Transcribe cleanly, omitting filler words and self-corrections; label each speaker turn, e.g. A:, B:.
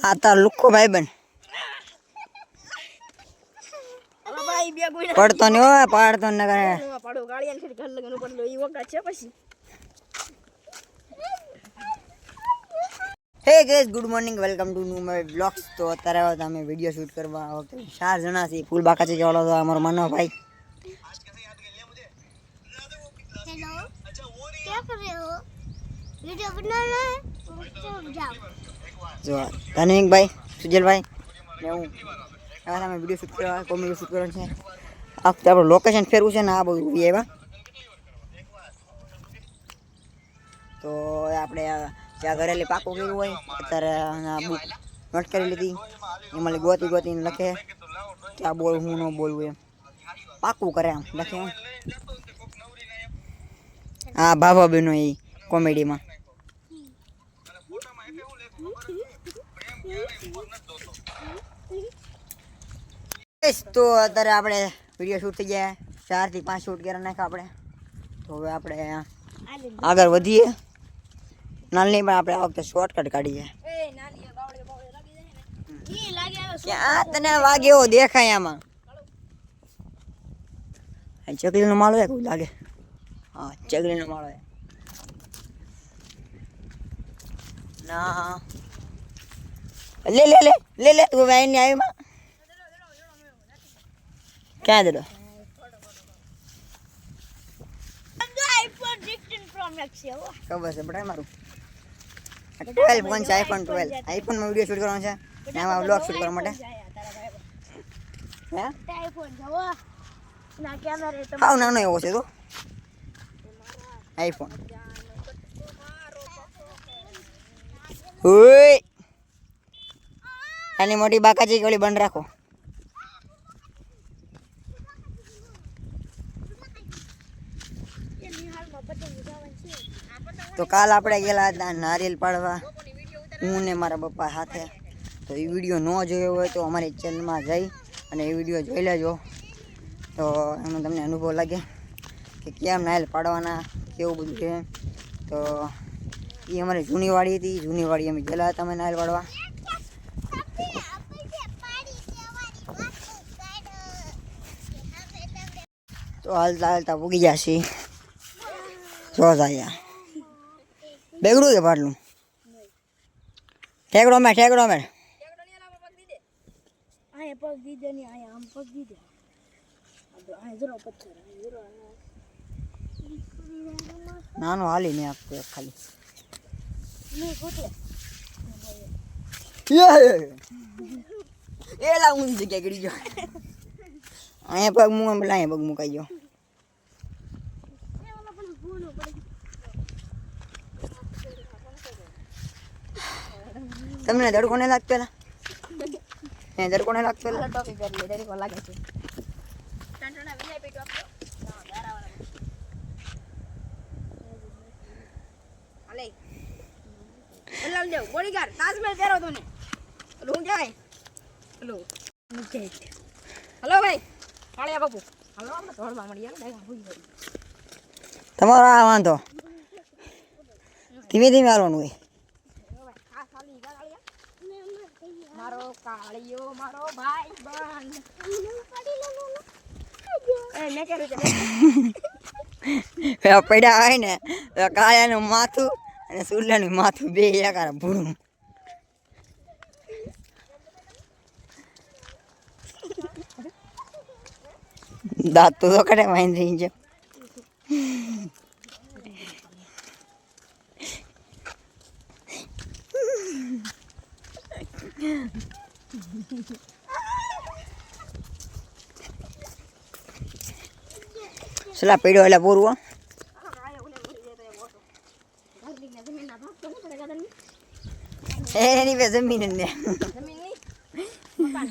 A: આ તાર લુખો ભાઈ બન પડતો ને હોય પાડતો ને કરે
B: પાડો ગાળિયા ને ઘર લગન પડલો ઈ વગા છે પછી
A: હે guys good morning welcome to new my vlogs તો અત્યારે અમે વિડિયો શૂટ કરવા આ વખતે 4 જણા છે ફૂલ બાકા છે વાળો તો અમારો મનો ભાઈ
C: हेलो क्या कर रहे हो वीडियो बनाना है जाओ
A: જો તનિક ભાઈ સુજલ ભાઈ ને હું આ અમે વિડિયો શૂટ કરવા કોમેડી શૂટ કરવાનું છે આ વખતે આપણું લોકેશન ફેરવું છે ને આ બધું એવા તો આપણે જ્યાં ઘરેલી પાકું કર્યું હોય અત્યારે બુક નોટ કરી લીધી એમાં ગોતીને લખે કે આ બોલ હું ન બોલવું એમ પાકું કરે આમ લખે એમ હા બાબા બેનો એ કોમેડીમાં તો અત્યારે આપણે વિડીયો શૂટ થઈ ગયા 4 થી 5 શૂટ કરી નાખ્યા આપણે તો હવે આપણે આગળ વધીએ નાની પણ આપણે આ વખતે શોર્ટકટ કાઢીએ ક્યાં તને વાગે એવો દેખાય આમાં ચકલીનો માળો હે કોઈ લાગે હા ચકલીનો માળો હે ના લે લે લે લે લે તું વાઈ ને આવી માં ક્યાં દેડો
C: आईफोन 16 प्रो मैक्स है वो
A: ખબર છે બટાય મારું 12 ફોન છે આઈફોન 12 આઈફોન માં વિડિયો શૂટ કરવાનો છે એમાં વ્લોગ શૂટ કરવા માટે હે
C: आईफोन जो ना कैमरा तो
A: હાવ નાનો એવો છે તો આઈફોન ઓય આની મોટી બાકાજી ગોળી બંધ રાખો તો કાલ આપણે ગયેલા હતા નારિયેલ પાડવા હું ને મારા પપ્પા સાથે તો એ વિડીયો ન જોયો હોય તો અમારી ચેનલમાં જઈ અને એ વિડીયો જોઈ લેજો તો એનો તમને અનુભવ લાગે કે કેમ નારિયેલ પાડવાના કેવું બધું છે તો એ અમારી જૂની વાડી હતી જૂની વાડી અમે ગયેલા હતા અમે નારિયેલ પાડવા તો હાલતા પૂગી જશે જો જાય બેગડું કે પાટલું ઠેકડો મેં
C: आए पग दी दे नहीं आए हम पग दी दे अब आए जरा पत्थर जरा
A: નાનો હાલી નહીં આપતો ખાલી
C: नहीं खोटे
A: એલા ઊંધી જગ્યાએ ગળી ગયો અહીંયા પગ મૂક પેલા અહીંયા પગ મુકાઈ ગયો તમને દડકો ને લાગતો પેલા એ દડકો ને લાગતો પેલા
B: ટોપી પહેરી લે ડરી કો લાગે છે ટંટણા વીઆઈપી ટોપ ના ગારાવાળા હાલે બોલાવ દેવ બોડીગાર્ડ તાજમહેલ પહેરો તો ને હું જાય હેલો મુકે હેલો ભાઈ કાળિયા બાપુ હાલો આપણે ધોળમાં મળી યાર ડાયગા ભૂઈ ગઈ
A: તમારો આ વાંધો ધીમે ધીમે હાલવાનું હોય
B: મારો કાળિયો મારો ભાઈ બંધ એ મે કર્યું છે
A: પડ્યા હોય ને તો કાળિયાનું માથું અને સુરલાનું માથું બે એકાર ભૂરું દાંત તો કડે વાઈન રહી છે સલા પડ્યો એટલે પૂરું એની બે જમીન ને
B: જમીન ની મકાન